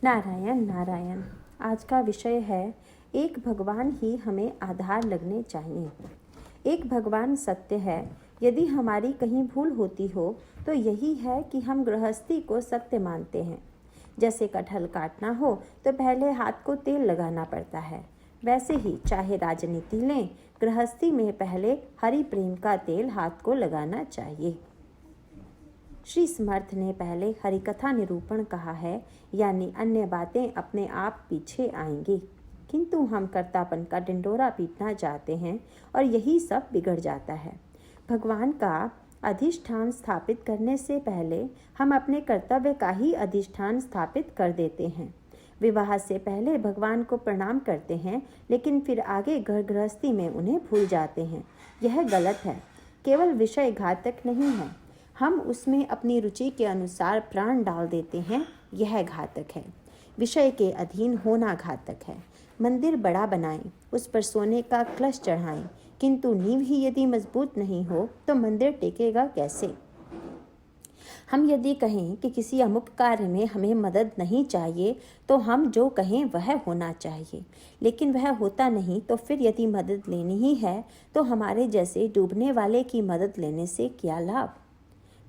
नारायण नारायण। आज का विषय है एक भगवान ही हमें आधार लगने चाहिए। एक भगवान सत्य है। यदि हमारी कहीं भूल होती हो तो यही है कि हम गृहस्थी को सत्य मानते हैं। जैसे कटहल काटना हो तो पहले हाथ को तेल लगाना पड़ता है, वैसे ही चाहे राजनीति लें, गृहस्थी में पहले हरि प्रेम का तेल हाथ को लगाना चाहिए। श्री समर्थ ने पहले हरिकथा निरूपण कहा है, यानी अन्य बातें अपने आप पीछे आएंगी, किंतु हम कर्तापन का ढिंढोरा पीटना चाहते हैं और यही सब बिगड़ जाता है। भगवान का अधिष्ठान स्थापित करने से पहले हम अपने कर्तव्य का ही अधिष्ठान स्थापित कर देते हैं। विवाह से पहले भगवान को प्रणाम करते हैं, लेकिन फिर आगे घर गृहस्थी में उन्हें भूल जाते हैं। यह गलत है। केवल विषय घातक नहीं है, हम उसमें अपनी रुचि के अनुसार प्राण डाल देते हैं, यह घातक है। विषय के अधीन होना घातक है। मंदिर बड़ा बनाएं, उस पर सोने का कलश चढ़ाएं, किंतु नींव ही यदि मजबूत नहीं हो तो मंदिर टेकेगा कैसे। हम यदि कहें कि किसी अमुक कार्य में हमें मदद नहीं चाहिए तो हम जो कहें वह होना चाहिए, लेकिन वह होता नहीं तो फिर यदि मदद लेनी ही है तो हमारे जैसे डूबने वाले की मदद लेने से क्या लाभ।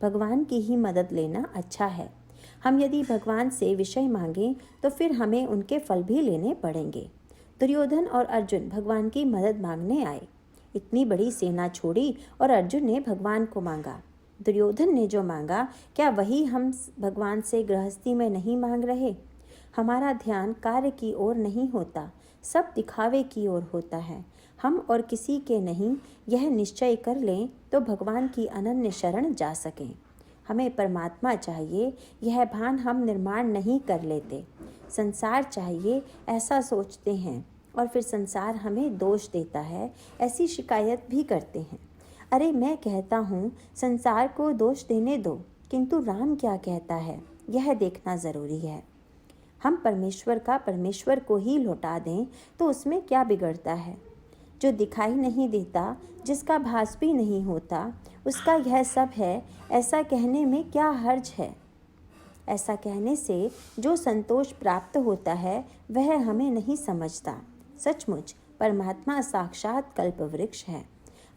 भगवान की ही मदद लेना अच्छा है। हम यदि भगवान से विषय मांगें तो फिर हमें उनके फल भी लेने पड़ेंगे। दुर्योधन और अर्जुन भगवान की मदद मांगने आए। इतनी बड़ी सेना छोड़ी और अर्जुन ने भगवान को मांगा। दुर्योधन ने जो मांगा, क्या वही हम भगवान से गृहस्थी में नहीं मांग रहे। हमारा ध्यान कार्य की ओर नहीं होता, सब दिखावे की ओर होता है। हम और किसी के नहीं, यह निश्चय कर लें तो भगवान की अनन्य शरण जा सकें। हमें परमात्मा चाहिए, यह भान हम निर्माण नहीं कर लेते। संसार चाहिए ऐसा सोचते हैं और फिर संसार हमें दोष देता है, ऐसी शिकायत भी करते हैं। अरे मैं कहता हूँ संसार को दोष देने दो, किंतु राम क्या कहता है यह देखना ज़रूरी है। हम परमेश्वर का परमेश्वर को ही लौटा दें तो उसमें क्या बिगड़ता है। जो दिखाई नहीं देता, जिसका भास भी नहीं होता, उसका यह सब है, ऐसा कहने में क्या हर्ज है। ऐसा कहने से जो संतोष प्राप्त होता है वह हमें नहीं समझता। सचमुच परमात्मा साक्षात कल्पवृक्ष है।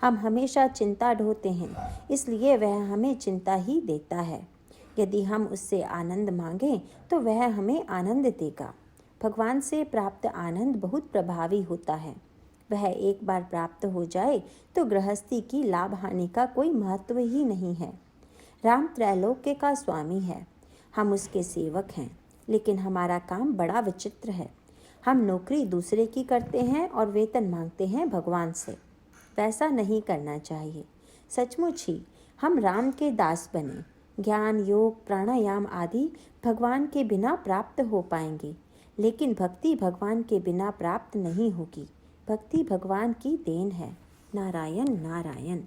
हम हमेशा चिंता ढोते हैं, इसलिए वह हमें चिंता ही देता है। यदि हम उससे आनंद मांगें तो वह हमें आनंद देगा। भगवान से प्राप्त आनंद बहुत प्रभावी होता है। वह एक बार प्राप्त हो जाए तो गृहस्थी की लाभ हानि का कोई महत्व ही नहीं है। राम त्रैलोक्य का स्वामी है, हम उसके सेवक हैं, लेकिन हमारा काम बड़ा विचित्र है। हम नौकरी दूसरे की करते हैं और वेतन मांगते हैं भगवान से। वैसा नहीं करना चाहिए। सचमुच ही हम राम के दास बने। ज्ञान, योग, प्राणायाम आदि भगवान के बिना प्राप्त हो पाएंगे, लेकिन भक्ति भगवान के बिना प्राप्त नहीं होगी। भक्ति भगवान की देन है। नारायण नारायण।